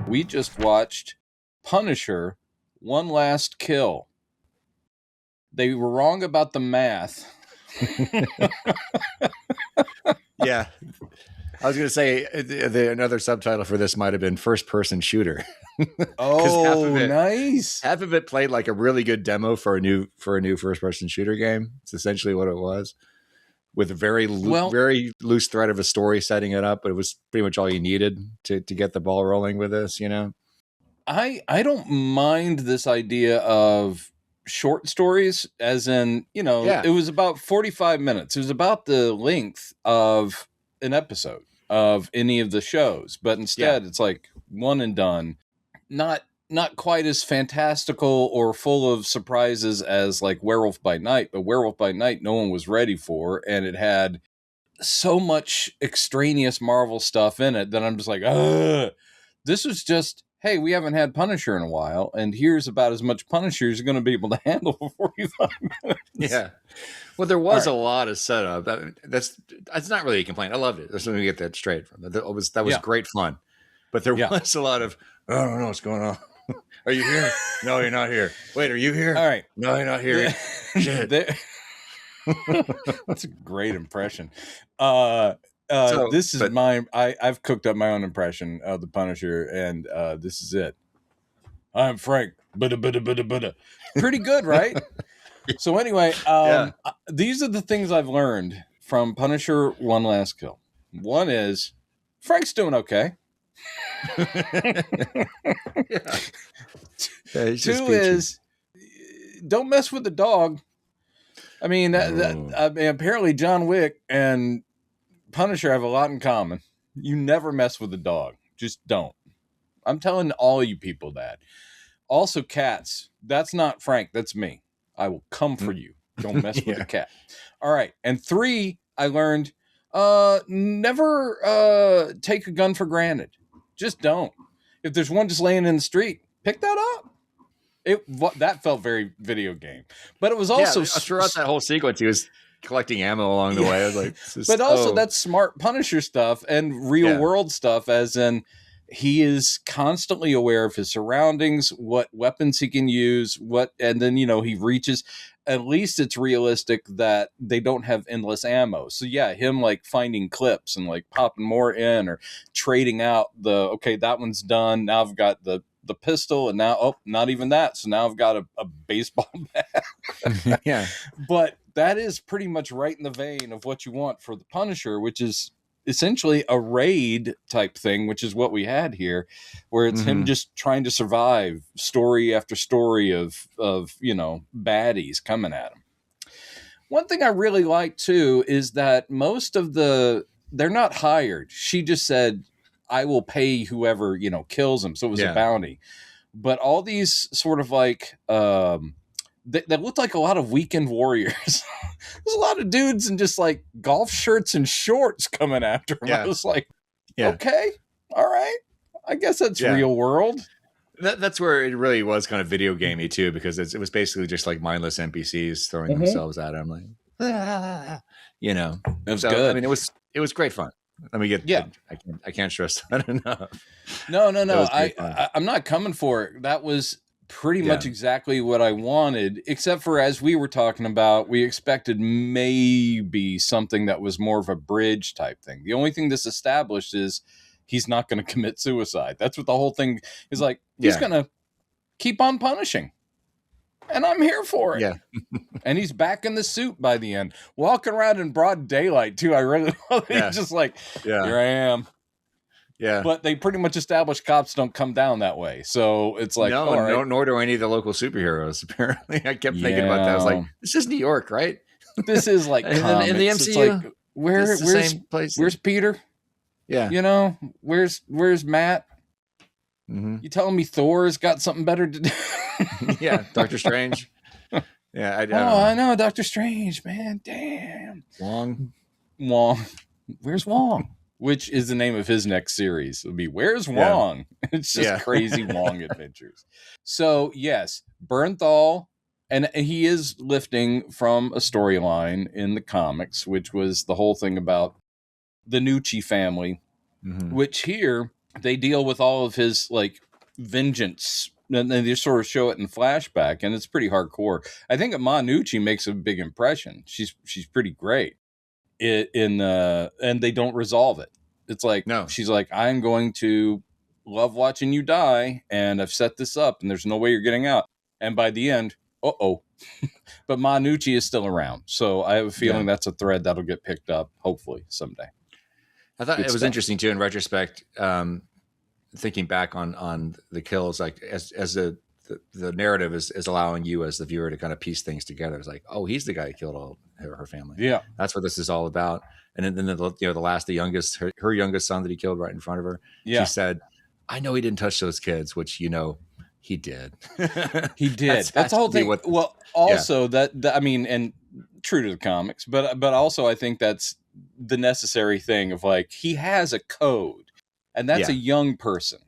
We just watched Punisher, One Last Kill. They were wrong about the math. Yeah. I was going to say another subtitle for this might have been first person shooter. Oh, nice. Half of it played like a really good demo for a new first person shooter game. It's essentially what it was, with a very loose thread of a story setting it up, but it was pretty much all you needed to get the ball rolling with this, you know? I don't mind this idea of short stories, as in, you know, It was about 45 minutes. It was about the length of an episode of any of the shows, but instead it's like one and done. Not quite as fantastical or full of surprises as like Werewolf by Night, but Werewolf by Night no one was ready for, and it had so much extraneous Marvel stuff in it that I'm just like, ugh. This was just, hey, we haven't had Punisher in a while, and here's about as much Punisher as you're going to be able to handle for 45 minutes. Yeah. Well, there was a lot of setup. That's not really a complaint. I loved it. Let me get that straight. That was great fun. But there was a lot of, I don't know what's going on. Are you here? No, you're not here. Wait, are you here? All right. No, you're not here. Shit. That's a great impression. This is mine. I've cooked up my own impression of the Punisher, and this is it. I'm Frank. Pretty good, right? So anyway, these are the things I've learned from Punisher One Last Kill. One is Frank's doing okay. Two is don't mess with the dog. I mean, apparently John Wick and Punisher have a lot in common. You never mess with the dog. Just don't. I'm telling all you people that. Also, cats. That's not Frank. That's me. I will come for you. Don't mess with the cat. All right. And 3, I learned never take a gun for granted. Just don't. If there's one just laying in the street, pick that up. That felt very video game, but it was also throughout that whole sequence, he was collecting ammo along the way. I was like, but also that's smart Punisher stuff and real world stuff, as in he is constantly aware of his surroundings, what weapons he can use, and then, you know, he reaches. At least it's realistic that they don't have endless ammo. So him like finding clips and like popping more in, or trading out that one's done. Now I've got the pistol, and now not even that. So now I've got a baseball bat. But that is pretty much right in the vein of what you want for the Punisher, which is essentially a raid type thing, which is what we had here, where it's him just trying to survive story after story of you know, baddies coming at him. One thing I really like too is that most of they're not hired. She just said, I will pay whoever, you know, kills him. So it was a bounty. But all these sort of like that looked like a lot of weekend warriors. There's a lot of dudes in just like golf shirts and shorts coming after him. I was like, okay, all right. I guess that's real world. That's where it really was kind of video gamey too, because it was basically just like mindless NPCs throwing themselves at him, like, you know. It was good. I mean, it was great fun. Let me get. I can't stress that enough. No. I'm not coming for it. That was pretty much exactly what I wanted, except for, as we were talking about, we expected maybe something that was more of a bridge type thing. The only thing this established is he's not going to commit suicide. That's what the whole thing is like. He's going to keep on punishing. And I'm here for it. Yeah. And he's back in the suit by the end, walking around in broad daylight too. I really he's just like, here I am. Yeah. But they pretty much established cops don't come down that way. So it's like, nor do any of the local superheroes. Apparently, I kept thinking about that. I was like, this is New York, right? This is like in the MCU. It's like, where's Peter? Yeah. You know, where's Matt? You telling me Thor's got something better to do? Doctor Strange. Yeah, I know Doctor Strange, man. Damn. Wong. Where's Wong? Which is the name of his next series. It'll be Where's Wong? It's just crazy Wong adventures. So yes, Bernthal, and he is lifting from a storyline in the comics, which was the whole thing about the Nucci family, which here they deal with all of his like vengeance, and they just sort of show it in flashback, and it's pretty hardcore. I think Manucci makes a big impression. She's pretty great and they don't resolve it. It's like, No. she's like, I'm going to love watching you die, and I've set this up, and there's no way you're getting out. And by the end, but Manucci is still around, so I have a feeling that's a thread that'll get picked up hopefully someday. I thought it was interesting too in retrospect, thinking back on the kills, like as the narrative is allowing you as the viewer to kind of piece things together. It's like, oh, he's the guy who killed all her family. Yeah, that's what this is all about. And then the youngest, her youngest son that he killed right in front of her. Yeah. She said, "I know he didn't touch those kids," which he did. He did. That's the whole thing. That I mean, and true to the comics, but also I think that's the necessary thing of like, he has a code, and that's a young person.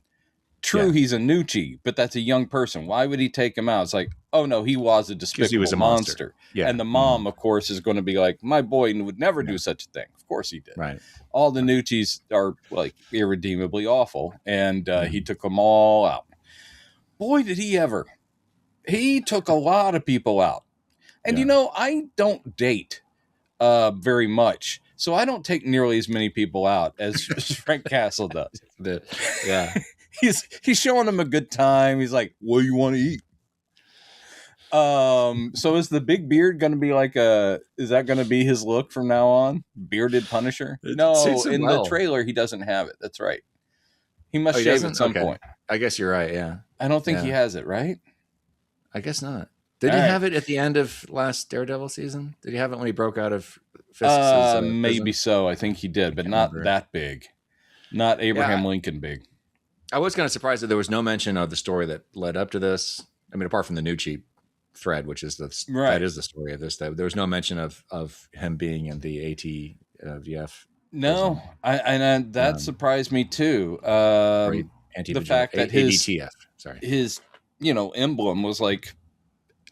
True, he's a Nucci, but that's a young person. Why would he take him out? It's like, oh no, he was a despicable he was a monster. Yeah. And the mom, of course, is going to be like, my boy would never do such a thing. Of course he did. Right. All the Nuccis are like irredeemably awful, and he took them all out. Boy, did he ever. He took a lot of people out. And I don't date very much, so I don't take nearly as many people out as Frank Castle does. He's showing them a good time. He's like, what do you want to eat? So is the big beard going to be like is that going to be his look from now on? Bearded Punisher? No, in the trailer, he doesn't have it. That's right. He must shave at some point. I guess you're right. Yeah. I don't think he has it, right? I guess not. Did he have it at the end of last Daredevil season? Did he have it when he broke out of Fisk's maybe prison? So. I think he did, but not that big. Not Abraham Lincoln big. I was kind of surprised that there was no mention of the story that led up to this. I mean, apart from the Nucci thread, which is that is the story of this. There was no mention of him being in the ATVF. No, that surprised me too. The fact that his emblem was like,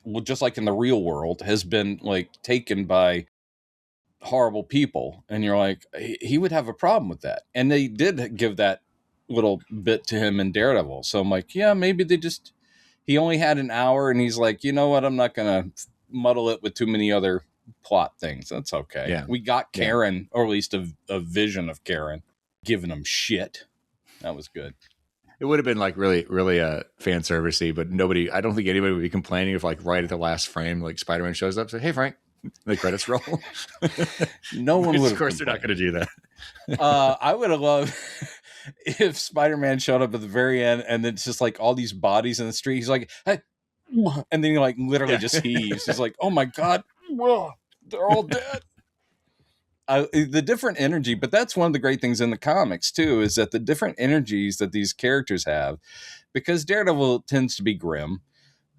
well, just like in the real world, has been like taken by horrible people, and you're like, he would have a problem with that. And they did give that little bit to him in Daredevil, so I'm like, yeah, maybe he only had an hour, and he's like, you know what, I'm not gonna muddle it with too many other plot things. That's okay. Yeah. We got Karen, or at least a vision of Karen giving him shit. That was good. It would have been like really, really fan servicey, but I don't think anybody would be complaining if like right at the last frame, like Spider-Man shows up, say, "Hey, Frank," the credits roll. No one would. Of course, they're not going to do that. I would have loved if Spider-Man showed up at the very end, and it's just like all these bodies in the street. He's like, "Hey," and then he like literally just heaves. He's like, "Oh my god, they're all dead." The different energy, but that's one of the great things in the comics too, is that the different energies that these characters have, because Daredevil tends to be grim.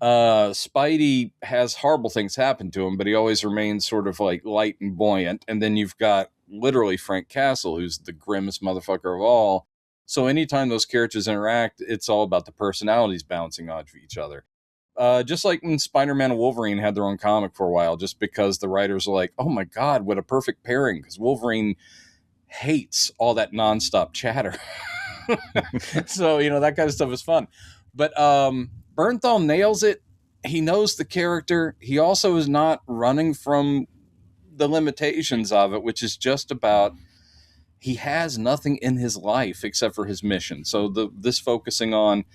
Spidey has horrible things happen to him, but he always remains sort of like light and buoyant. And then you've got literally Frank Castle, who's the grimmest motherfucker of all. So anytime those characters interact, it's all about the personalities bouncing off each other. Just like when Spider-Man and Wolverine had their own comic for a while, just because the writers were like, oh my God, what a perfect pairing, because Wolverine hates all that nonstop chatter. So, that kind of stuff is fun. But Bernthal nails it. He knows the character. He also is not running from the limitations of it, which is just about, he has nothing in his life except for his mission. So this focusing on,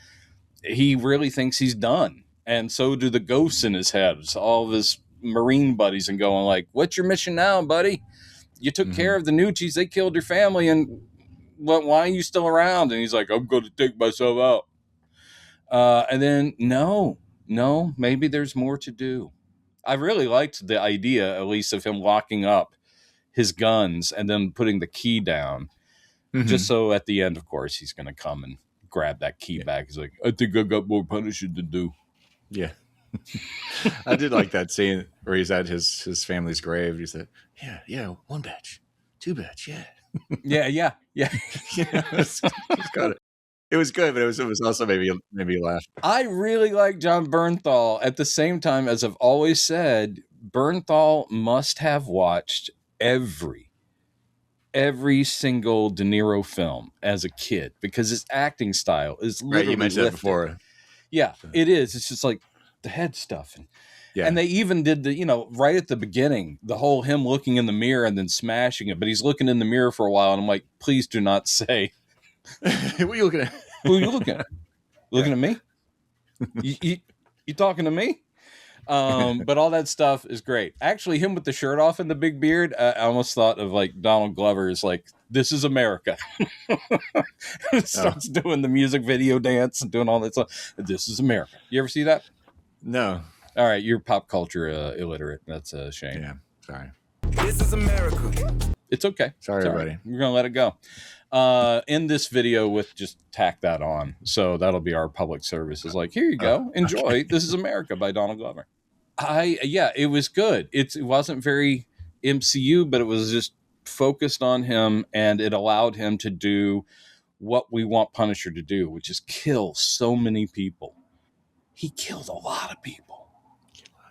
he really thinks he's done. And so do the ghosts in his head, all of his Marine buddies, and going like, what's your mission now, buddy? You took care of the Nuccis, they killed your family, and why are you still around? And he's like, I'm going to take myself out. And then, no, maybe there's more to do. I really liked the idea, at least, of him locking up his guns and then putting the key down. Just so at the end, of course, he's going to come and grab that key back. He's like, I think I got more punishing to do. Yeah. I did like that scene where he's at his family's grave. He said, yeah, 1 batch, 2 batch, yeah. Yeah. It was good, but it was also maybe laugh. I really like John Bernthal. At the same time, as I've always said, Bernthal must have watched every every single De Niro film as a kid because his acting style is literally You mentioned that before. Yeah, it is. It's just like the head stuff. And they even did the, right at the beginning, the whole him looking in the mirror and then smashing it. But he's looking in the mirror for a while. And I'm like, please do not say. What are you looking at? Who are you looking at? Looking at me? You talking to me? But all that stuff is great. Actually, him with the shirt off and the big beard, I almost thought of like Donald Glover is like, this is America. Starts doing the music video dance and doing all that stuff. This is America. You ever see that? No. All right, you're pop culture illiterate. That's a shame. Yeah, sorry. This is America. It's okay. Sorry, everybody. We're gonna let it go. In this video, with just tack that on, so that'll be our public service. Is like, here you go, enjoy. Okay. This is America by Donald Glover. It was good. It wasn't very MCU, but it was just focused on him, and it allowed him to do what we want Punisher to do, which is kill so many people. He killed a lot of people.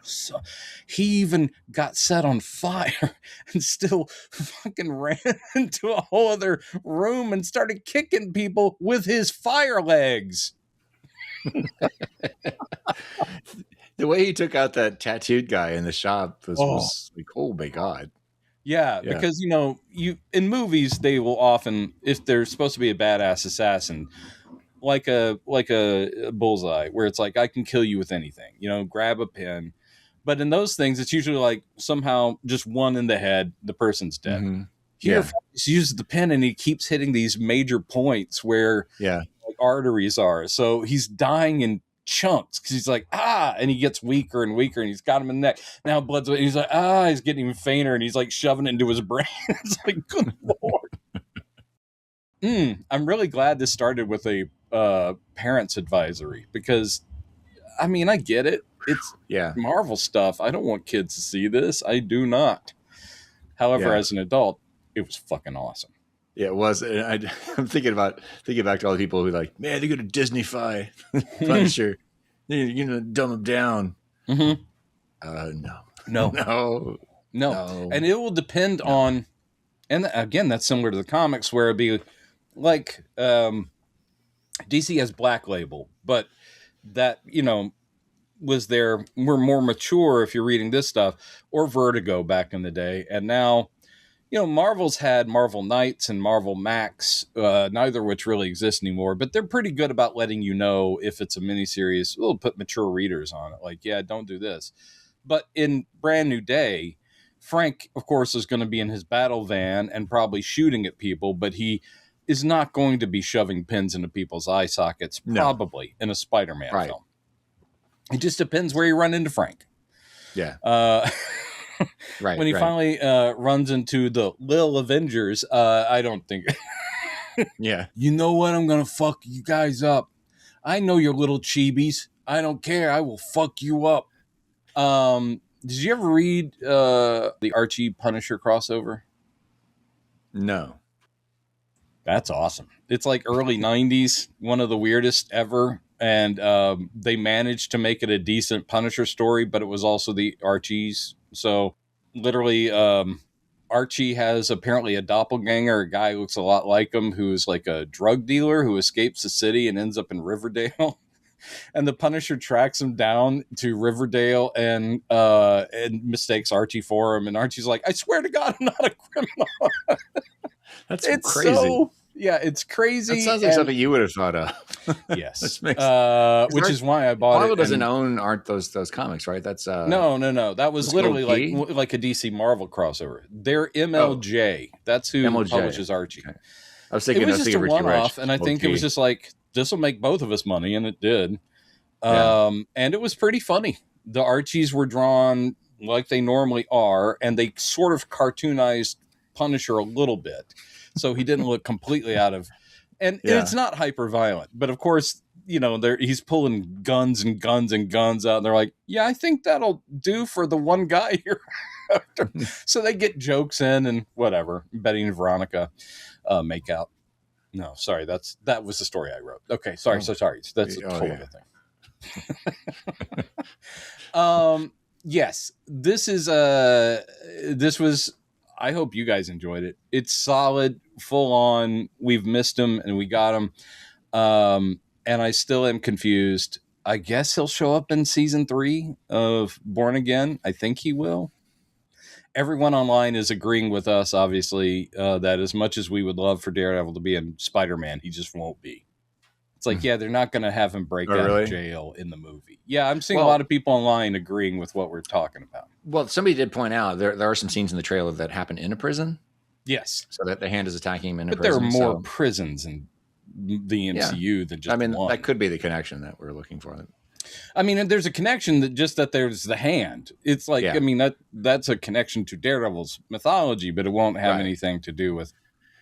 So he even got set on fire and still fucking ran into a whole other room and started kicking people with his fire legs. The way he took out that tattooed guy in the shop was like, oh my God. Yeah, because you in movies they will often, if they're supposed to be a badass assassin, like a bullseye, where it's like, I can kill you with anything, grab a pen. But in those things, it's usually like somehow just one in the head, the person's dead. Mm-hmm. Here, he uses the pen and he keeps hitting these major points where like arteries are. So he's dying in chunks because he's like, and he gets weaker and weaker, and he's got him in the neck. Now blood's, and he's like, he's getting even fainter, and he's like shoving it into his brain. It's like, good Lord. I'm really glad this started with a parents advisory because, I mean, I get it. It's Marvel stuff. I don't want kids to see this. I do not. However, as an adult, it was fucking awesome. Yeah, it was. And I'm thinking back to all the people who are like, man, they're going to Disney-fy Punisher. You're going to dumb him down. Mm-hmm. No. And it will depend on, and again, that's similar to the comics where it'd be like DC has Black Label, but that, was there, we're more mature if you're reading this stuff, or Vertigo back in the day. And now, Marvel's had Marvel Knights and Marvel Max, neither of which really exist anymore, but they're pretty good about letting you know if it's a miniseries. We'll put mature readers on it. Like, don't do this. But in Brand New Day, Frank, of course, is going to be in his battle van and probably shooting at people, but he is not going to be shoving pins into people's eye sockets, probably in a Spider-Man film. It just depends where you run into Frank. Yeah. When he finally runs into the Lil Avengers, I don't think. You know what? I'm going to fuck you guys up. I know your little chibis. I don't care. I will fuck you up. Did you ever read the Archie Punisher crossover? No. That's awesome. It's like early 90s, one of the weirdest ever. And they managed to make it a decent Punisher story, but it was also the Archies. So literally, Archie has apparently a doppelganger, a guy who looks a lot like him, who's like a drug dealer who escapes the city and ends up in Riverdale. And the Punisher tracks him down to Riverdale and mistakes Archie for him. And Archie's like, I swear to God, I'm not a criminal. That's crazy. It's crazy. That sounds like something you would have thought of. Yes. Which is why I bought Marvel it. doesn't aren't those comics, right? That's No. That was literally like a DC Marvel crossover. They're MLJ. That's who publishes Archie. Okay. I was thinking it was just a one-off, and I think it was just like, this will make both of us money, and it did. And it was pretty funny. The Archies were drawn like they normally are, and they sort of cartoonized Punisher a little bit. So he didn't look completely out of, and it's not hyper violent, but of course, he's pulling guns and guns and guns out, and they're like, I think that'll do for the one guy here. So they get jokes in and whatever. Betty and Veronica make out. No, sorry, that was the story I wrote. Okay, sorry, so sorry. That's a total other thing. Yes, this was. I hope you guys enjoyed it. It's solid, full on. We've missed him and we got him. And I still am confused. I guess he'll show up in season 3 of Born Again. I think he will. Everyone online is agreeing with us, obviously, that as much as we would love for Daredevil to be in Spider-Man, he just won't be. It's like, yeah, they're not going to have him break out of jail in the movie. Yeah, I'm seeing a lot of people online agreeing with what we're talking about. Well, somebody did point out there are some scenes in the trailer that happen in a prison. Yes. So that the Hand is attacking him in a prison. But there are more prisons in the MCU than just one. That could be the connection that we're looking for. I mean, there's a connection that just that there's the Hand. It's like, I mean, that's a connection to Daredevil's mythology, but it won't have anything to do with.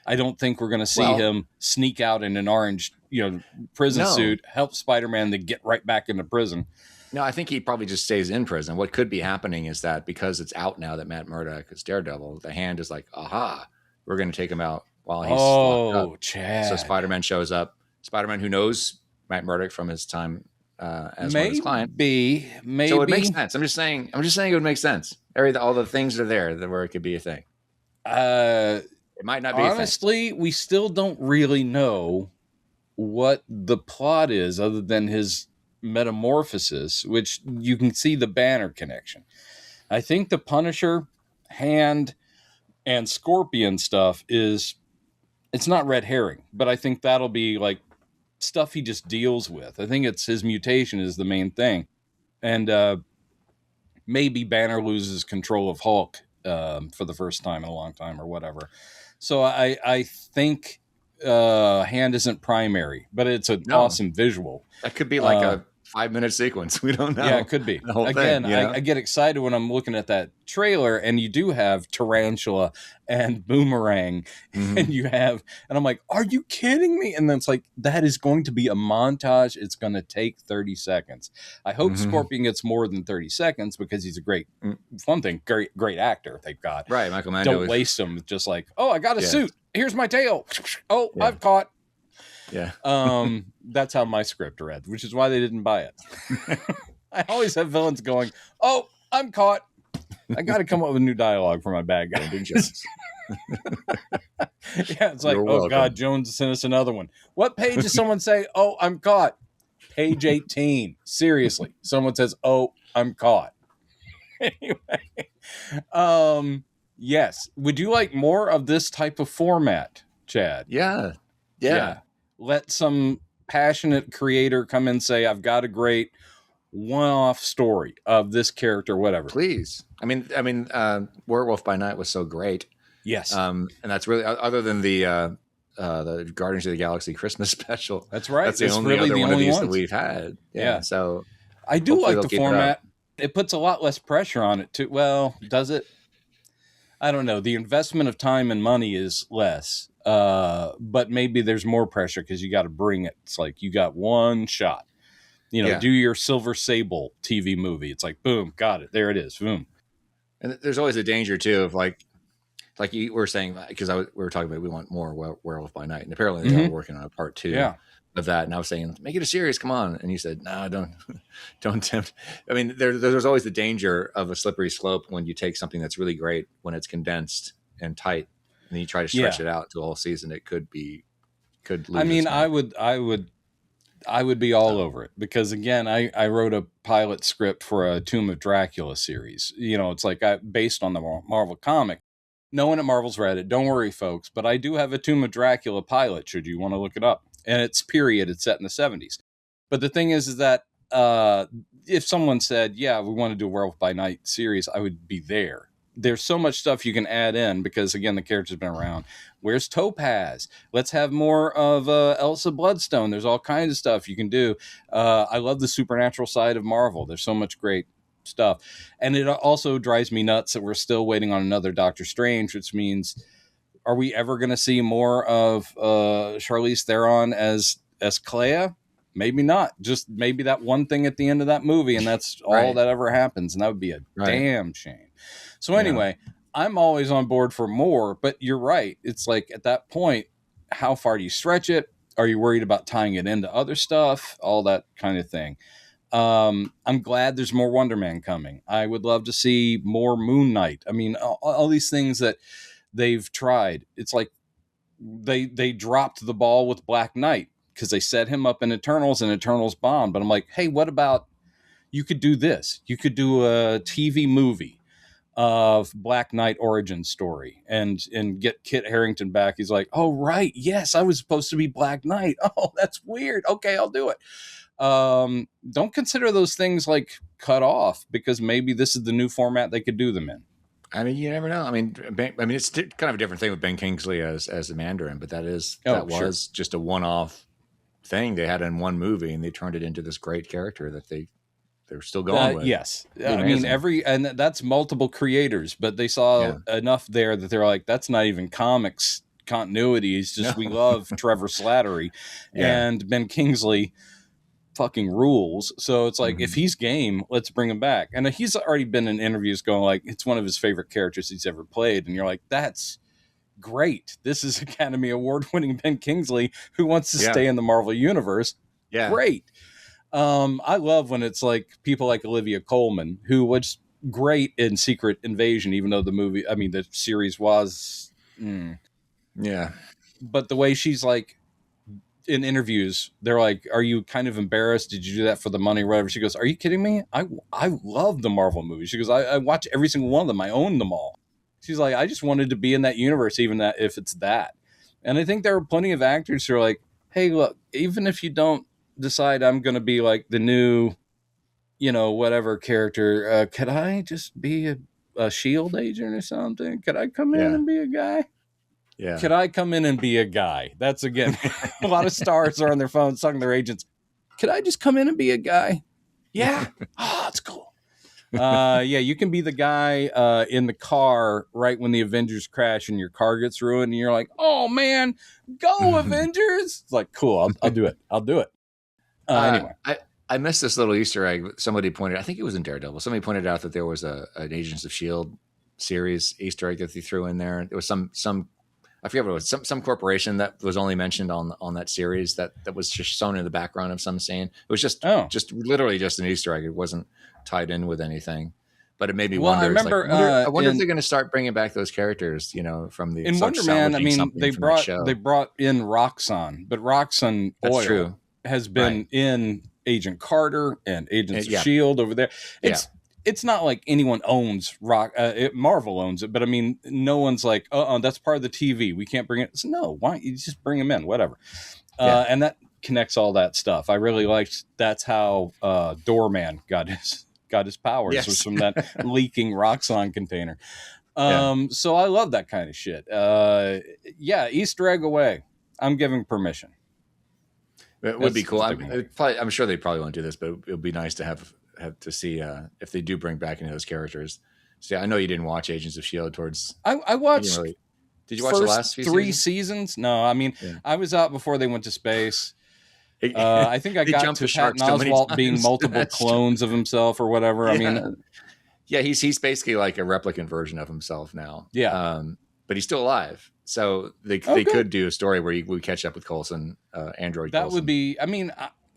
I don't think we're going to see him sneak out in an orange, prison suit, help Spider-Man to get right back into prison. No, I think he probably just stays in prison. What could be happening is that because it's out now that Matt Murdock is Daredevil, the Hand is like, aha, we're going to take him out while he's locked up. Chad. So Spider-Man shows up. Spider-Man, who knows Matt Murdock from his time as one of his clients. Maybe. So it makes sense. I'm just saying it would make sense. All the things are there where it could be a thing. It might not be. Honestly, we still don't really know what the plot is other than his metamorphosis, which you can see the Banner connection. I think the Punisher, Hand, and Scorpion stuff it's not red herring, but I think that'll be like stuff he just deals with. I think it's his mutation is the main thing. And maybe Banner loses control of Hulk for the first time in a long time or whatever. So I think Hand isn't primary, but it's an awesome visual. That could be like a 5-minute sequence. We don't know. Yeah, it could be. Again, I get excited when I'm looking at that trailer, and you do have Tarantula and Boomerang, and I'm like, are you kidding me? And then it's like, that is going to be a montage. It's going to take 30 seconds. I hope Scorpion gets more than 30 seconds because he's a great actor they've got. Right, Michael Mann. Don't waste him just like, oh, I got a suit. Here's my tail. Oh, I've caught. Yeah. That's how my script read, which is why they didn't buy it. I always have villains going, oh, I'm caught. I got to come up with new dialogue for my bad guy. Yeah, it's like, oh, God, Jones sent us another one. What page does someone say, oh, I'm caught? Page 18. Seriously. Someone says, oh, I'm caught. Anyway. Yes. Would you like more of this type of format, Chad? Yeah. Let some passionate creator come and say, I've got a great one-off story of this character, whatever. Please. I mean, Werewolf by Night was so great. Yes. And that's really, other than the Guardians of the Galaxy Christmas special. That's right. That's the only other one of these that we've had. Yeah. So I do like the format. It puts a lot less pressure on it too. Well, does it? I don't know. The investment of time and money is less. But maybe there's more pressure because you got to bring it. It's like you got one shot. Do your Silver Sable TV movie. It's like, boom, got it. There it is. Boom. And there's always a danger too of like you were saying, because we were talking about we want more Werewolf by Night, and apparently they are working on a part 2 of that. And I was saying, make it a series, come on. And you said, no, don't tempt. I mean, there's always the danger of a slippery slope when you take something that's really great when it's condensed and tight, and then you try to stretch it out to a whole season. It could lose. I mean, I would be all over it because, again, I wrote a pilot script for a Tomb of Dracula series. It's like based on the Marvel comic. No one at Marvel's read it. Don't worry, folks. But I do have a Tomb of Dracula pilot, should you want to look it up. And it's period. It's set in the 70s. But the thing is that if someone said, yeah, we want to do a Werewolf by Night series, I would be there. There's so much stuff you can add in because, again, the character's been around. Where's Topaz? Let's have more of Elsa Bloodstone. There's all kinds of stuff you can do. I love the supernatural side of Marvel. There's so much great stuff. And it also drives me nuts that we're still waiting on another Doctor Strange, which means, are we ever going to see more of Charlize Theron as Clea? Maybe not. Just maybe that one thing at the end of that movie, and that's all that ever happens. And that would be a damn shame. So anyway, I'm always on board for more, but you're right. It's like at that point, how far do you stretch it? Are you worried about tying it into other stuff? All that kind of thing. I'm glad there's more Wonder Man coming. I would love to see more Moon Knight. I mean, all these things that they've tried. It's like they dropped the ball with Black Knight because they set him up in Eternals and Eternals bombed. But I'm like, hey, what about, you could do this? You could do a TV movie of Black Knight origin story and get Kit Harington back. He's like, oh, right. Yes, I was supposed to be Black Knight. Oh, that's weird. Okay, I'll do it. Don't consider those things like cut off, because maybe this is the new format they could do them in. I mean, you never know. I mean, it's kind of a different thing with Ben Kingsley as the Mandarin, but that was just a one-off thing they had in one movie, and they turned it into this great character that they're still going with. Yes, I mean and that's multiple creators, but they saw enough there that they're like, that's not even comics continuity. It's just we love Trevor Slattery and Ben Kingsley fucking rules. So it's like, if he's game, let's bring him back. And he's already been in interviews going like, it's one of his favorite characters he's ever played. And you're like, that's great. This is Academy Award winning Ben Kingsley who wants to stay in the Marvel universe. Yeah. Great. I love when it's like people like Olivia Colman, who was great in Secret Invasion, even though the series was, but the way she's like, in interviews, they're like, are you kind of embarrassed? Did you do that for the money or whatever? She goes, are you kidding me? I love the Marvel movies. She goes, I watch every single one of them. I own them all. She's like, I just wanted to be in that universe, even that if it's that. And I think there are plenty of actors who are like, hey, look, even if you don't decide I'm going to be like the new, whatever character, could I just be a S.H.I.E.L.D. agent or something? Could I come in and be a guy? Yeah. Could I come in and be a guy? That's, again, a lot of stars are on their phones talking to their agents. Could I just come in and be a guy? Yeah. Oh, it's cool. You can be the guy in the car right when the Avengers crash and your car gets ruined. And you're like, oh, man, go Avengers. It's like, cool. I'll do it. I'll do it. Anyway. I missed this little Easter egg. Somebody I think it was in Daredevil. Somebody pointed out that there was an Agents of S.H.I.E.L.D. series Easter egg that they threw in there. There was some I forget what it was, some corporation that was only mentioned on that series that was just shown in the background of some scene. It was just literally just an Easter egg. It wasn't tied in with anything, but it made me wonder. I remember. I wonder if they're going to start bringing back those characters, from the in Wonder Man. I mean, they brought in Roxxon, but Roxxon Oil has been in Agent Carter and Agents of S.H.I.E.L.D. over there. It's not like anyone owns Marvel owns it, but I mean, no one's like, that's part of the TV. We can't bring it. So, no, why don't you just bring them in? Whatever. And that connects all that stuff. I really liked. That's how Doorman got his powers, was from that leaking Roxxon container. So I love that kind of shit. Easter egg away. I'm giving permission. It would be cool. I'm sure they probably won't do this, but it would be nice to have to see if they do bring back any of those characters. See, I know you didn't watch Agents of S.H.I.E.L.D. towards. I watched. Did you watch the last three seasons? No, I mean, I was out before they went to space. I think I got to Patton Oswalt being multiple clones of himself or whatever. I mean, he's basically like a replicant version of himself now. Yeah, but he's still alive. So they could do a story where we catch up with Coulson, Android. That would be. I mean.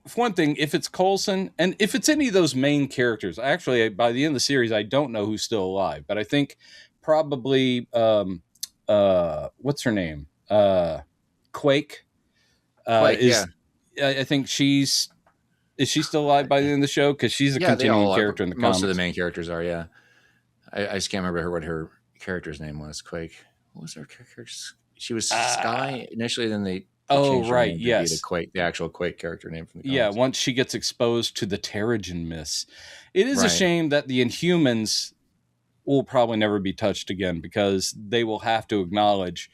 For one thing, if it's Coulson and if it's any of those main characters, actually, by the end of the series, I don't know who's still alive, but I think probably, what's her name? Quake. I think is she still alive by the end of the show? Because she's a continuing character in the comics. Most of the main characters are, I just can't remember what her character's name was. Quake. What was her character? She was Sky initially, then they. Oh, right. Yes. The actual Quake character name from the comics. Yeah. Once she gets exposed to the Terrigen Mist, it is a shame that the Inhumans will probably never be touched again, because they will have to acknowledge,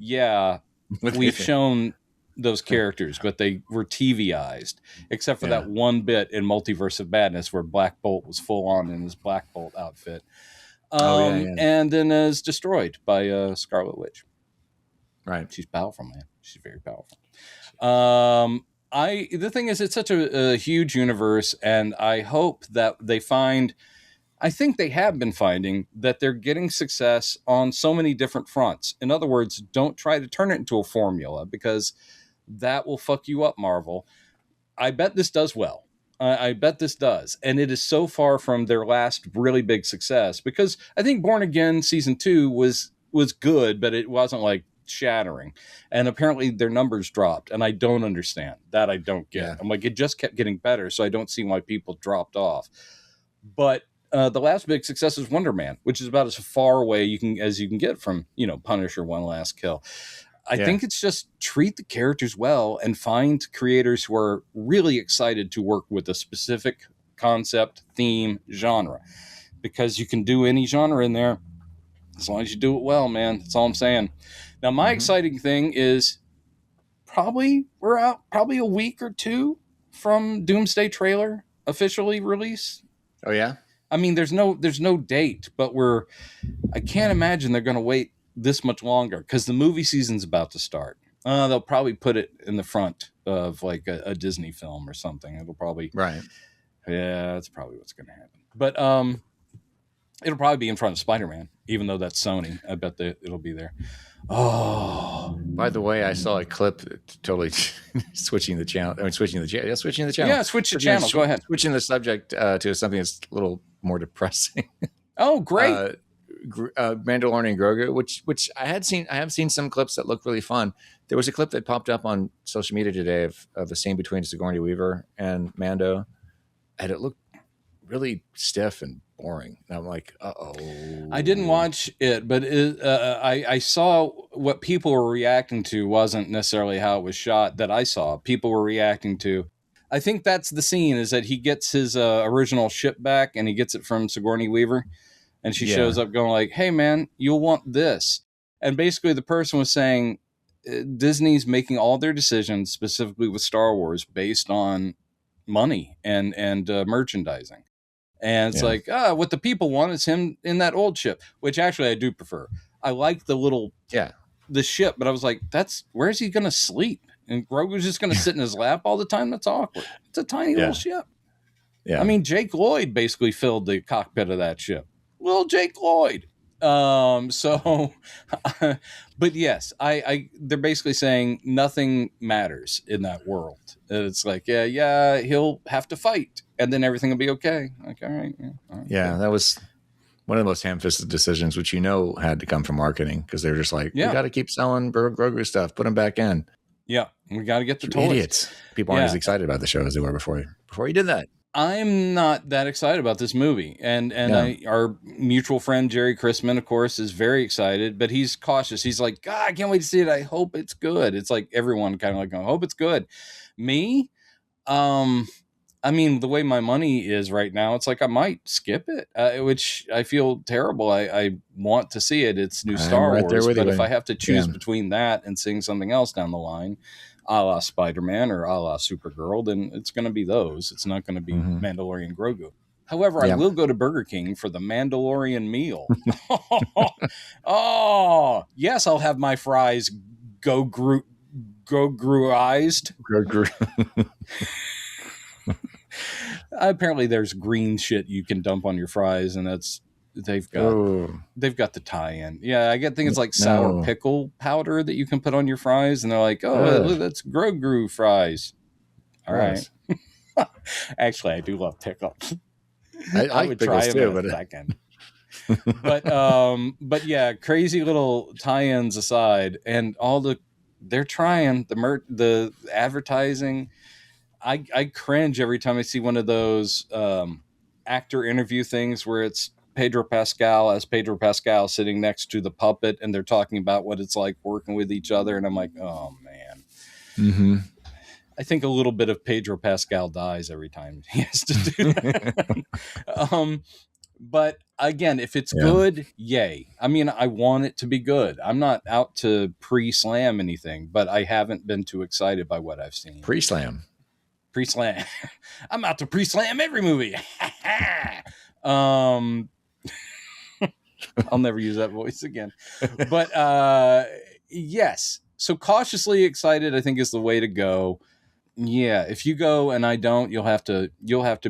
we've shown those characters, but they were TVized, except for that one bit in Multiverse of Madness where Black Bolt was full on in his Black Bolt outfit. And then is destroyed by Scarlet Witch. Right. She's powerful, man. She's very powerful. The thing is, it's such a huge universe, and I hope that they find, I think they have been finding that they're getting success on so many different fronts. In other words, don't try to turn it into a formula, because that will fuck you up, Marvel. I bet this does well. I bet this does. And it is so far from their last really big success, because I think Born Again Season 2 was was good, but it wasn't like shattering. And apparently their numbers dropped, and I don't understand that. I don't get. I'm like, it just kept getting better, so I don't see why people dropped off. But the last big success is Wonder Man, which is about as far away as you can get from, you know, Punisher: One Last Kill. I think it's just treat the characters well and find creators who are really excited to work with a specific concept, theme, genre, because you can do any genre in there as long as you do it well, man. That's all I'm saying. Now, my exciting thing is we're out probably a week or two from Doomsday trailer officially release. Oh yeah. I mean, there's no date, but I can't imagine they're going to wait this much longer because the movie season's about to start. They'll probably put it in the front of like a Disney film or something. It'll probably yeah, that's probably what's going to happen. But it'll probably be in front of Spider-Man, even though that's Sony. I bet it'll be there. Oh, by the way, I saw a clip totally switching the channel. I mean, switching the channel. Yeah, switch the channel. Go ahead. Switching the subject to something that's a little more depressing. Oh, great. Mandalorian Grogu, which I have seen some clips that look really fun. There was a clip that popped up on social media today of a scene between Sigourney Weaver and Mando, and it looked really stiff and boring. And I'm like, I didn't watch it, but I saw what people were reacting to wasn't necessarily how it was shot that I saw. People were reacting to. I think that's the scene, is that he gets his original ship back and he gets it from Sigourney Weaver. And she shows up going like, hey, man, you'll want this. And basically the person was saying Disney's making all their decisions, specifically with Star Wars, based on money and merchandising. And it's like, what the people want is him in that old ship, which actually I do prefer. I like the little, the ship, but I was like, where's he going to sleep? And Grogu's just going to sit in his lap all the time? That's awkward. It's a tiny little ship. Yeah. I mean, Jake Lloyd basically filled the cockpit of that ship. Little Jake Lloyd. But yes, they're basically saying nothing matters in that world. It's like, he'll have to fight and then everything will be okay. Like, all right. Yeah, that was one of the most ham-fisted decisions, which had to come from marketing, because they're just like, we got to keep selling Grogu stuff, put them back in. Yeah, we got to get the toys. Idiots. People aren't as excited about the show as they were before you did that. I'm not that excited about this movie. And our mutual friend, Jerry Chrisman, of course, is very excited, but he's cautious. He's like, God, I can't wait to see it. I hope it's good. It's like everyone kind of like, I hope it's good. Me, I mean, the way my money is right now, it's like I might skip it, which I feel terrible. I want to see it. It's new Star Wars. But if I have to choose between that and seeing something else down the line, a la Spider-Man or a la Supergirl, then it's going to be those. It's not going to be Mandalorian Grogu. However, I will go to Burger King for the Mandalorian meal. Oh, yes, I'll have my fries Groguized. Apparently, there's green shit you can dump on your fries, and they've got the tie-in. Yeah, I think it's like sour pickle powder that you can put on your fries, and they're like, look, that's Grogu fries. All right. Actually, I do love pickles. I would try them in a second. But yeah, crazy little tie-ins aside, and they're trying the advertising. I cringe every time I see one of those actor interview things where it's Pedro Pascal sitting next to the puppet, and they're talking about what it's like working with each other, and I'm like, oh man. Mm-hmm. I think a little bit of Pedro Pascal dies every time he has to do that. But again, if it's good, yay. I mean, I want it to be good. I'm not out to pre-slam anything, but I haven't been too excited by what I've seen. Pre-slam. I'm out to pre-slam every movie. I'll never use that voice again. But yes. So cautiously excited, I think, is the way to go. Yeah, if you go and I don't, you'll have to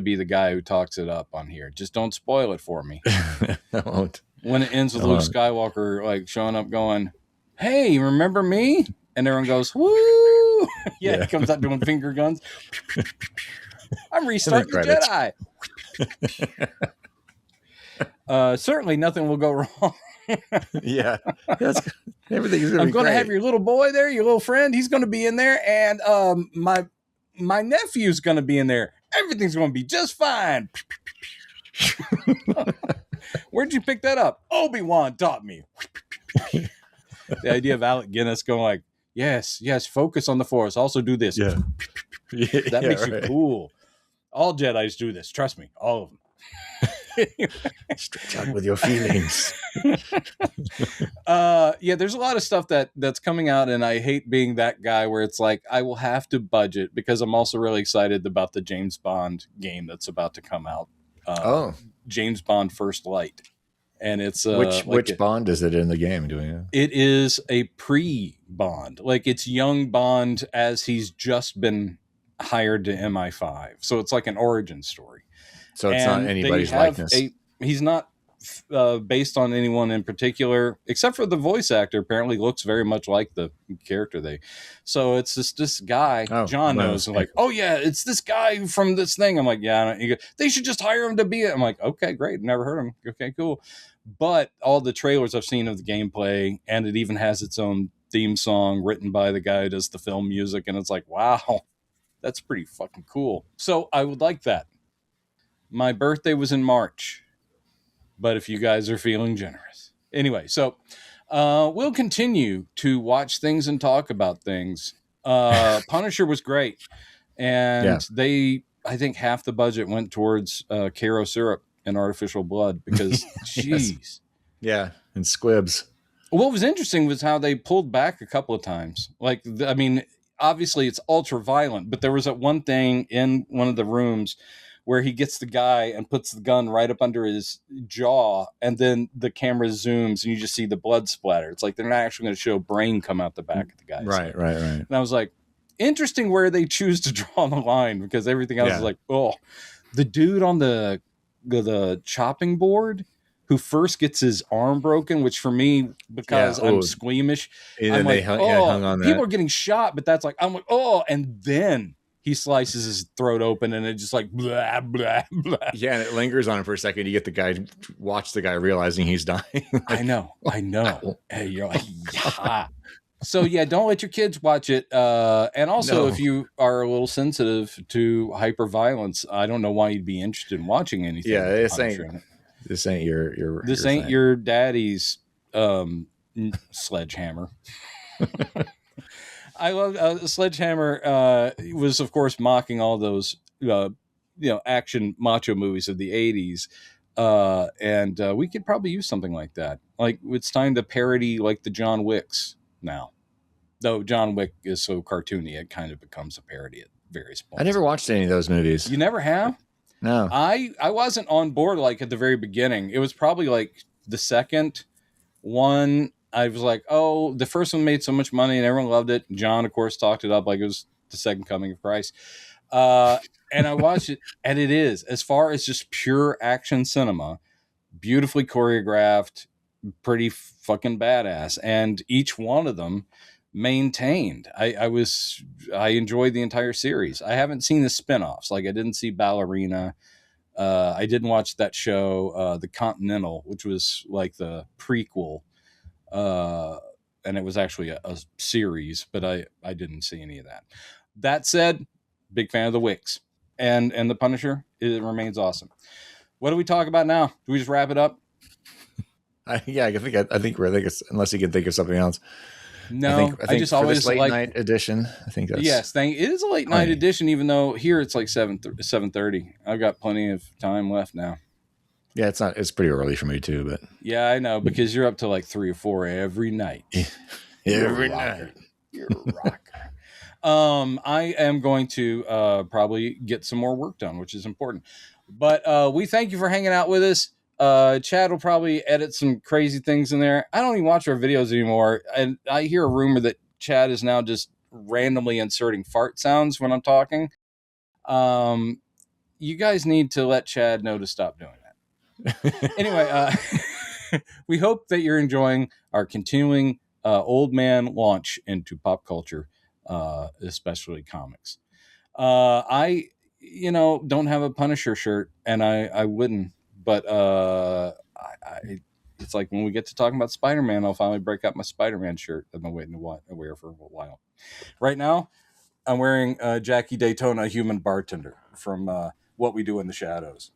be the guy who talks it up on here. Just don't spoil it for me. I won't. When it ends with Luke Skywalker like showing up going, "Hey, remember me?" And everyone goes, "Woo!" He comes out doing finger guns. I'm restarting the Jedi. Certainly nothing will go wrong. Yeah, that's everything's gonna I'm be going to great. have your little boy there, your little friend. He's going to be in there, and my nephew's going to be in there. Everything's going to be just fine. Where'd you pick that up? Obi-Wan taught me. The idea of Alec Guinness going like, yes, focus on the Force. Also do this. Yeah. That makes you cool. All Jedis do this. Trust me, all of them. Stretch out with your feelings. There's a lot of stuff that's coming out, and I hate being that guy where it's like I will have to budget, because I'm also really excited about the James Bond game that's about to come out. James Bond First Light, and it's which Bond is it in the game? Doing it is a pre-Bond, like it's young Bond as he's just been hired to MI5, so it's like an origin story. So it's not anybody's likeness. He's not based on anyone in particular, except for the voice actor. Apparently, looks very much like the character. So it's this guy. John knows. I'm like, oh yeah, it's this guy from this thing. I'm like, yeah. They should just hire him to be it. I'm like, okay, great. Never heard of him. Okay, cool. But all the trailers I've seen of the gameplay, and it even has its own theme song written by the guy who does the film music, and it's like, wow, that's pretty fucking cool. So I would like that. My birthday was in March, but if you guys are feeling generous. Anyway, so we'll continue to watch things and talk about things. Punisher was great. And I think half the budget went towards Caro syrup and artificial blood, because, geez. Yeah, and squibs. What was interesting was how they pulled back a couple of times. Like, I mean, obviously it's ultra violent, but there was that one thing in one of the rooms where he gets the guy and puts the gun right up under his jaw, and then the camera zooms and you just see the blood splatter. It's like they're not actually going to show brain come out the back of the guy's head. Right. And I was like, interesting where they choose to draw the line, because everything else is like, oh, the dude on the chopping board who first gets his arm broken, which for me, because I'm squeamish, I'm like, hung on people are getting shot, but that's like, I'm like, oh, and then he slices his throat open, and it just like blah blah blah. Yeah, and it lingers on him for a second. You get the guy, watch the guy realizing he's dying. Like, I know. Hey, you're like, yeah. So yeah, don't let your kids watch it. And also, if you are a little sensitive to hyper violence, I don't know why you'd be interested in watching anything. Yeah, this ain't your daddy's Sledgehammer. I love Sledgehammer. Was of course mocking all those action macho movies of the 80s, and we could probably use something like that. Like, it's time to parody like the John Wicks now. Though John Wick is so cartoony, it kind of becomes a parody at various points. I never watched any of those movies. You never have? No. I wasn't on board like at the very beginning. It was probably like the second one. I was like, oh, the first one made so much money and everyone loved it. John, of course, talked it up like it was the second coming of Christ. And I watched it, and it is, as far as just pure action cinema, beautifully choreographed, pretty fucking badass. And each one of them maintained. I enjoyed the entire series. I haven't seen the spinoffs. Like, I didn't see Ballerina. I didn't watch that show, The Continental, which was like the prequel. And it was actually a series, but I didn't see any of that. That said, big fan of the Wicks and the Punisher. It remains awesome. What do we talk about now? Do we just wrap it up? I think unless you can think of something else. No, I just always late night edition. I think that's it is a late night edition, even though here it's like 7:30. I've got plenty of time left now. Yeah, it's pretty early for me too, but yeah, I know, because you're up to like 3 or 4 every night. Every night. You're a rocker. I am going to probably get some more work done, which is important. But we thank you for hanging out with us. Chad will probably edit some crazy things in there. I don't even watch our videos anymore. And I hear a rumor that Chad is now just randomly inserting fart sounds when I'm talking. You guys need to let Chad know to stop doing that. Anyway, we hope that you're enjoying our continuing old man launch into pop culture, especially comics. I don't have a Punisher shirt, and I wouldn't, but It's like when we get to talking about Spider-Man, I'll finally break out my Spider-Man shirt I've been waiting to wear for a while. Right now, I'm wearing Jackie Daytona, Human Bartender from What We Do in the Shadows.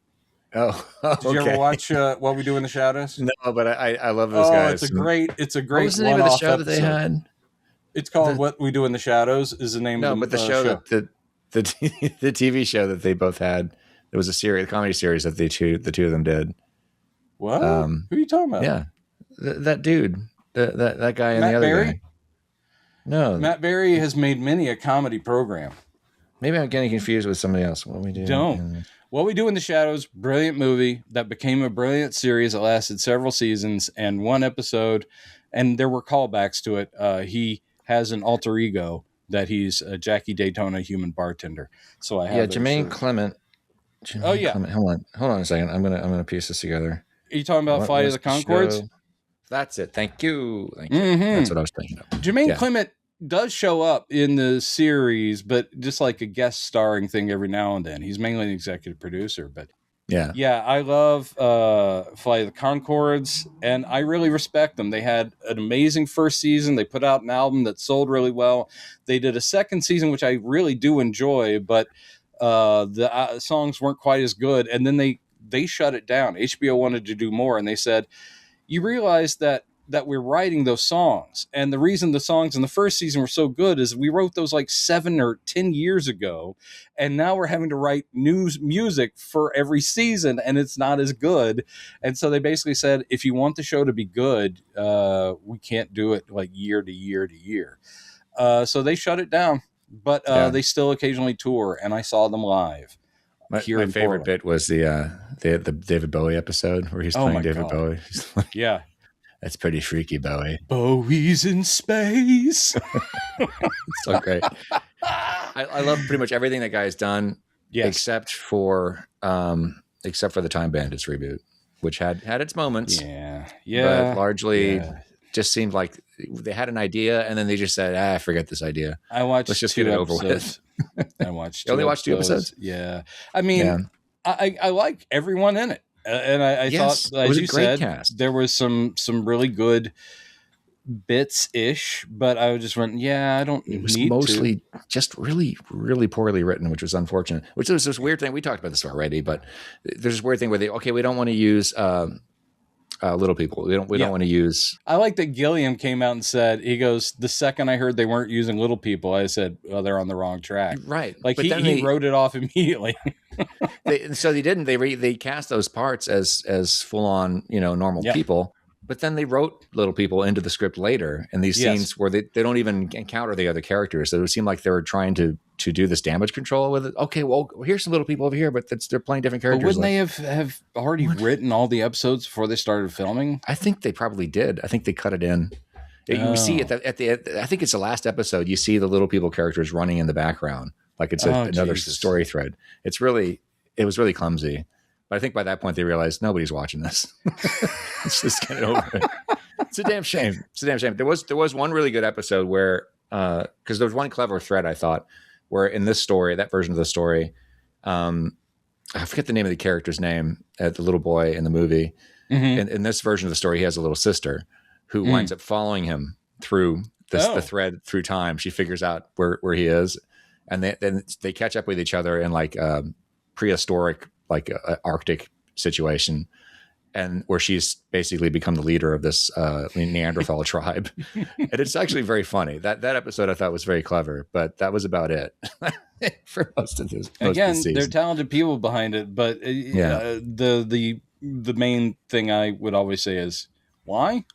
Oh, did you ever watch What We Do in the Shadows? No, but I love those guys. It's a great what was the name of the show that they had? It's called What We Do in the Shadows is the name of the show. That the TV show that they both had. It was a comedy series that the two of them did. What? Who are you talking about? Yeah, that dude, that guy, and Matt the other Berry? guy. No, Matt Berry has made many a comedy program. Maybe I'm getting confused with somebody else. What We Do? What We Do in the Shadows, brilliant movie that became a brilliant series that lasted several seasons and one episode, and there were callbacks to it. He has an alter ego that he's a Jackie Daytona, Human Bartender. So I have Jermaine Clement. Clement. Hold on a second. I'm gonna piece this together. Are you talking about Flight of the Conchords? That's it. Thank you. Mm-hmm. That's what I was thinking of. Jermaine Clement does show up in the series, but just like a guest starring thing every now and then. He's mainly an executive producer, but yeah, I love Flight of the Conchords, and I really respect them. They had an amazing first season. They put out an album that sold really well. They did a second season, which I really do enjoy, but the songs weren't quite as good, and then they shut it down. HBO wanted to do more, and they said, you realize that we're writing those songs, and the reason the songs in the first season were so good is we wrote those like 7 or 10 years ago, and now we're having to write new music for every season, and it's not as good. And so they basically said, if you want the show to be good, we can't do it like year to year to year. So they shut it down, but they still occasionally tour, and I saw them live. My favorite bit was the David Bowie episode where he's playing David Bowie. Yeah. That's pretty freaky, Bowie. Bowie's in space. It's so great. I love pretty much everything that guy's done, except for the Time Bandits reboot, which had its moments. Yeah. But largely just seemed like they had an idea and then they just said, forget this idea. Let's just get it over with. I watched. You only watched 2 episodes? Yeah. I mean, I like everyone in it. And I thought, as you said, cast. There was some really good bits-ish, but I just went, I don't need to. It was mostly just really, really poorly written, which was unfortunate. Which was this weird thing. We talked about this already, but there's this weird thing where we don't want to use little people. We don't want to use. I like that Gilliam came out and said, he goes, the second I heard they weren't using little people, I said, well, they're on the wrong track. Right. Like he wrote it off immediately. They didn't. They cast those parts as full on, normal people. But then they wrote little people into the script later in these scenes where they don't even encounter the other characters. So it would seem like they were trying to do this damage control with it. Okay, well, here's some little people over here, but they're playing different characters. But wouldn't they have already written all the episodes before they started filming? I think they probably did. I think they cut it in. You see at the I think it's the last episode, you see the little people characters running in the background. Like it's another story thread. It was really clumsy. But I think by that point they realized nobody's watching this. Let's just get it over it. It's a damn shame. There was one really good episode where because there was one clever thread I thought where in this story, that version of the story, I forget the name of the character's name, the little boy in the movie. Mm-hmm. In this version of the story, he has a little sister who winds up following him through the thread through time. She figures out where he is, and then they catch up with each other in like prehistoric, like Arctic situation, and where she's basically become the leader of this Neanderthal tribe. And it's actually very funny. That episode I thought was very clever, but that was about it for most of this. Again, they're talented people behind it, but the main thing I would always say is why?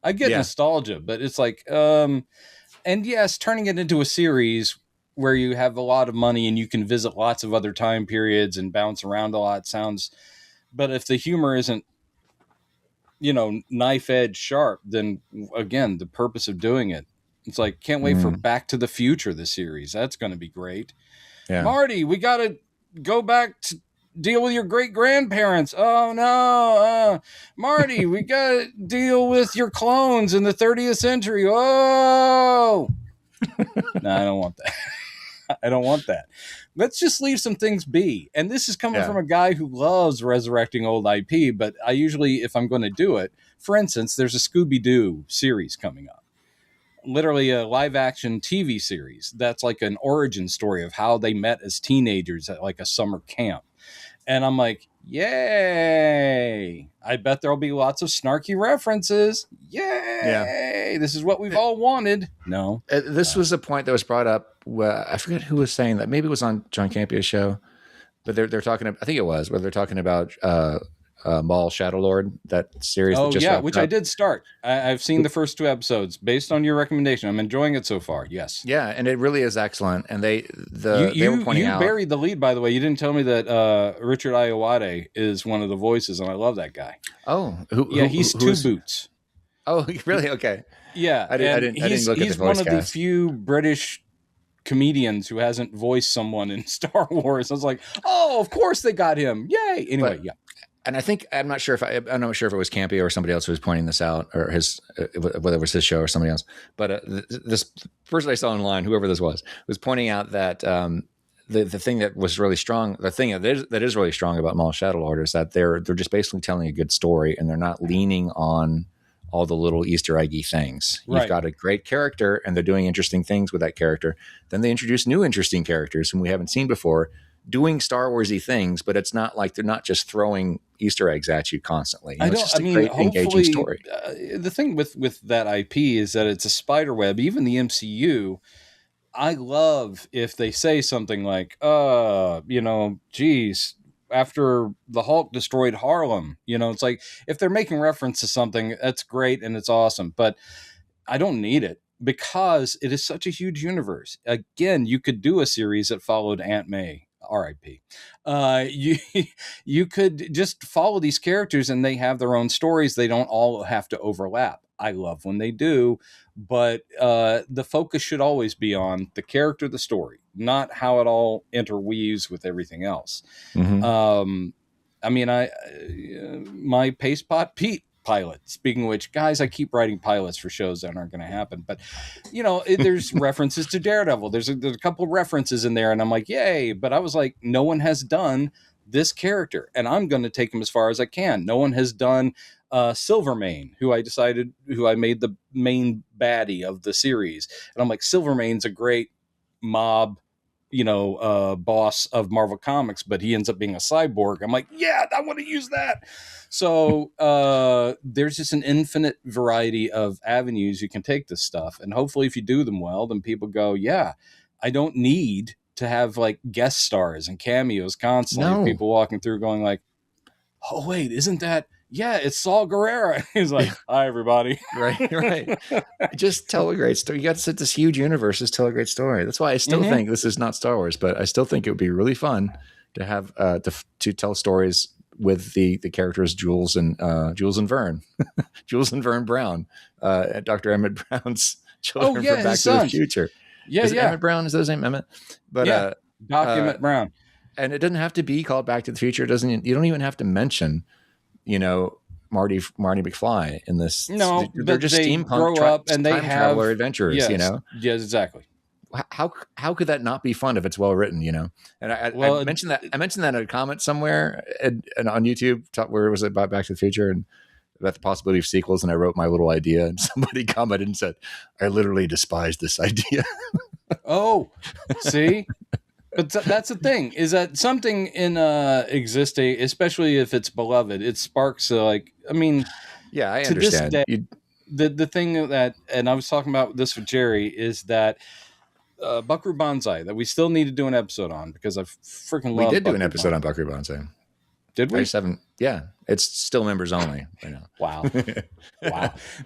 I get nostalgia, but it's like, and yes, turning it into a series where you have a lot of money and you can visit lots of other time periods and bounce around a lot sounds, but if the humor isn't, knife edge sharp, then again, the purpose of doing it, it's like, can't wait for Back to the Future, the series. That's going to be great. Yeah. Marty, we got to go back to deal with your great grandparents. Oh no, Marty, we got to deal with your clones in the 30th century. Oh, no, I don't want that. I don't want that. let's just leave some things be. And this is coming from a guy who loves resurrecting old IP, but I usually, if I'm going to do it, for instance, there's a Scooby-Doo series coming up. Literally a live action TV series that's like an origin story of how they met as teenagers at like a summer camp. And I'm like, yay. I bet there'll be lots of snarky references. Yay. Yeah. This is what we've all wanted. No. This was a point that was brought up. I forget who was saying that. Maybe it was on John Campia's show. But they're talking about, I think it was, where they're talking about Maul Shadowlord, that series. Oh, that just which up. I did start. I've seen the first 2 episodes based on your recommendation. I'm enjoying it so far. Yes. Yeah, and it really is excellent. And they were pointing out. You buried the lead, by the way. You didn't tell me that Richard Ayoade is one of the voices, and I love that guy. Oh, he's Two Boots. Oh, really? Okay. Yeah, I didn't look at the voice He's one of the few British comedians who hasn't voiced someone in Star Wars. I was like, oh, of course they got him. Yay. Anyway, yeah. And I think, I'm not sure if if it was Campy or somebody else who was pointing this out, or whether it was his show or somebody else. But this person I saw online, whoever this was pointing out that the thing that was really strong, the thing that is really strong about Maul Shadowlord is that they're just basically telling a good story, and they're not leaning on all the little Easter eggy things. Right. You've got a great character, and they're doing interesting things with that character. Then they introduce new interesting characters whom we haven't seen before, doing Star Warsy things, but it's not like they're not just throwing Easter eggs at you constantly. It's just a great, engaging story. The thing with that IP is that it's a spider web. Even the MCU, I love if they say something like, geez, after the Hulk destroyed Harlem, it's like, if they're making reference to something, that's great and it's awesome, but I don't need it because it is such a huge universe. Again, you could do a series that followed Aunt May. R.I.P. You could just follow these characters and they have their own stories. They don't all have to overlap. I love when they do, but the focus should always be on the character, the story, not how it all interweaves with everything else. Mm-hmm. My Paste Pot Pete pilot, speaking of which, guys, I keep writing pilots for shows that aren't going to happen, but there's references to Daredevil. There's a couple references in there, and I'm like, yay. But I was like, no one has done this character, and I'm going to take him as far as I can. No one has done Silvermane, who I made the main baddie of the series, and I'm like, Silvermane's a great mob boss of Marvel Comics, but he ends up being a cyborg. I'm like, yeah, I want to use that. So there's just an infinite variety of avenues you can take this stuff. And hopefully if you do them well, then people go, yeah, I don't need to have like guest stars and cameos constantly. No. People walking through going like, oh, wait, isn't that? Yeah, it's Saul Guerrero. He's like, hi, everybody. Right. Just tell a great story. You got to set this huge universe, just tell a great story. That's why I still think this is not Star Wars, but I still think it would be really fun to have to tell stories with the characters Jules and Vern, Jules and Vern Brown, Dr. Emmett Brown's children from Back to the Future. Yeah, is it Emmett Brown? Is that his name, Emmett? But Doc Emmett Brown. And it doesn't have to be called Back to the Future. You don't even have to mention Marty McFly in this. No, they're just they steampunk grow up and they time have traveler adventurers. Yes, yes, exactly. How could that not be fun if it's well written? And I mentioned that. I mentioned that in a comment somewhere and on YouTube. Where was it about Back to the Future and about the possibility of sequels? And I wrote my little idea, and somebody commented and said, "I literally despise this idea." Oh, see. But that's the thing, is that something in existing, especially if it's beloved, it sparks I understand. This day, the thing that, and I was talking about this with Jerry, is that Buckaroo Banzai, that we still need to do an episode on, because I freaking love. We did do an episode on Buckaroo Banzai. Did we? Yeah, it's still members only. I know. Wow.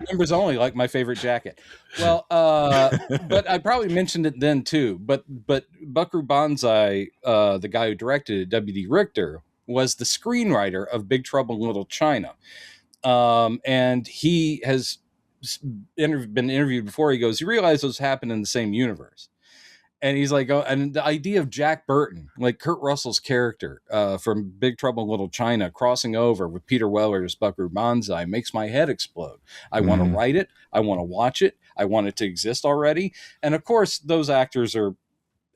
Members only, like my favorite jacket. Well, but I probably mentioned it then too. But Buckaroo Banzai, the guy who directed it, W.D. Richter, was the screenwriter of Big Trouble in Little China, and he has been interviewed before. He goes, "You realize those happen in the same universe." And he's like, oh, and the idea of Jack Burton, like Kurt Russell's character from Big Trouble in Little China, crossing over with Peter Weller's Buckaroo Banzai makes my head explode. I want to write it. I want to watch it. I want it to exist already. And of course, those actors are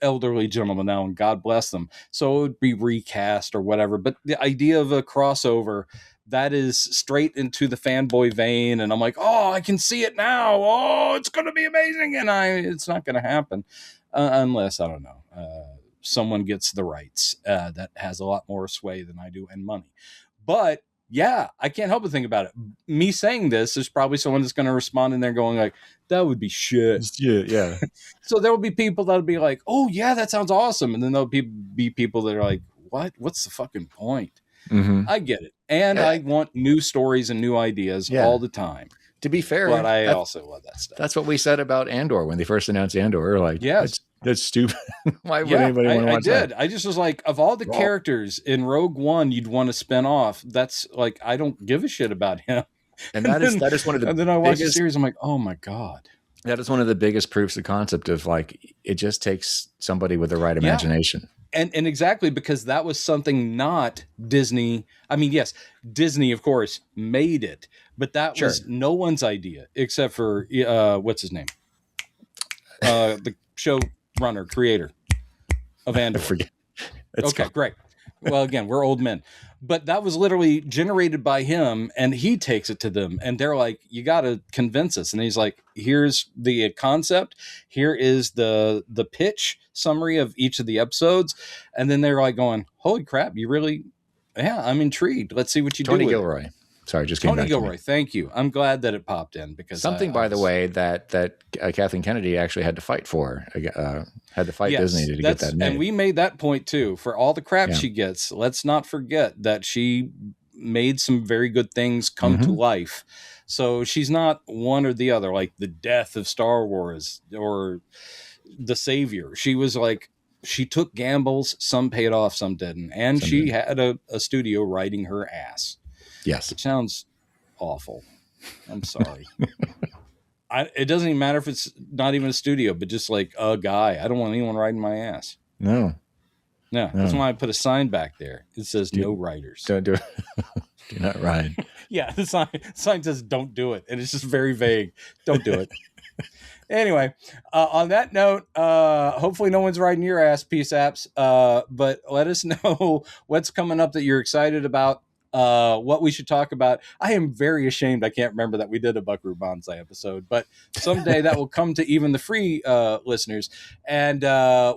elderly gentlemen now, and God bless them. So it would be recast or whatever. But the idea of a crossover that is straight into the fanboy vein, and I'm like, oh, I can see it now. Oh, it's going to be amazing, and it's not going to happen unless, I don't know, someone gets the rights that has a lot more sway than I do and money. But yeah, I can't help but think about it. Me saying this, there's probably someone that's going to respond in there going like, that would be shit. Yeah. So there will be people that'll be like, oh yeah, that sounds awesome. And then there'll be people that are like, what's the fucking point? Mm-hmm. I get it. And I want new stories and new ideas all the time. To be fair, but I also love that stuff. That's what we said about Andor when they first announced Andor. We were like, yes, that's stupid. Why would anybody want to watch that? I just was like, of all the characters in Rogue One you'd want to spin off, that's like, I don't give a shit about him. And that is one of the and then I watched the series, I'm like, oh my God. That is one of the biggest proofs of concept of like, it just takes somebody with the right imagination. And exactly, because that was something not Disney. I mean, yes, Disney, of course, made it, but that was no one's idea except for, what's his name? The showrunner, creator of Andor. I forget. Okay, great. Well, again, we're old men. But that was literally generated by him, and he takes it to them, and they're like, you got to convince us. And he's like, here's the concept. Here is the pitch summary of each of the episodes. And then they're like going, holy crap, you really, I'm intrigued. Let's see what you do. Tony Gilroy. Sorry, just came back. Tony Gilroy. Thank you. I'm glad that it popped in because by the way, that Kathleen Kennedy actually had to fight for, had to fight Disney to get that made. And we made that point too. For all the crap she gets, let's not forget that she made some very good things come to life. So she's not one or the other, like the death of Star Wars or the savior. She was like, she took gambles, some paid off, some didn't. And she had a studio writing her ass. Yes. It sounds awful. I'm sorry. It doesn't even matter if it's not even a studio, but just like a guy. I don't want anyone riding my ass. No. That's why I put a sign back there. It says no riders. Don't do it. Do not ride. Yeah, the sign says don't do it. And it's just very vague. Don't do it. Anyway, on that note, hopefully no one's riding your ass, P-Saps. But let us know what's coming up that you're excited about. What we should talk about. I am very ashamed I can't remember that we did a Buckaroo Banzai episode, but someday that will come to even the free listeners, and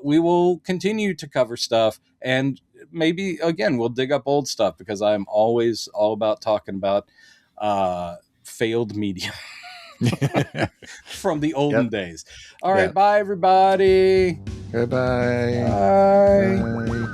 we will continue to cover stuff, and maybe again we'll dig up old stuff because I'm always all about talking about failed media from the olden days. All right, bye everybody. Goodbye. Bye.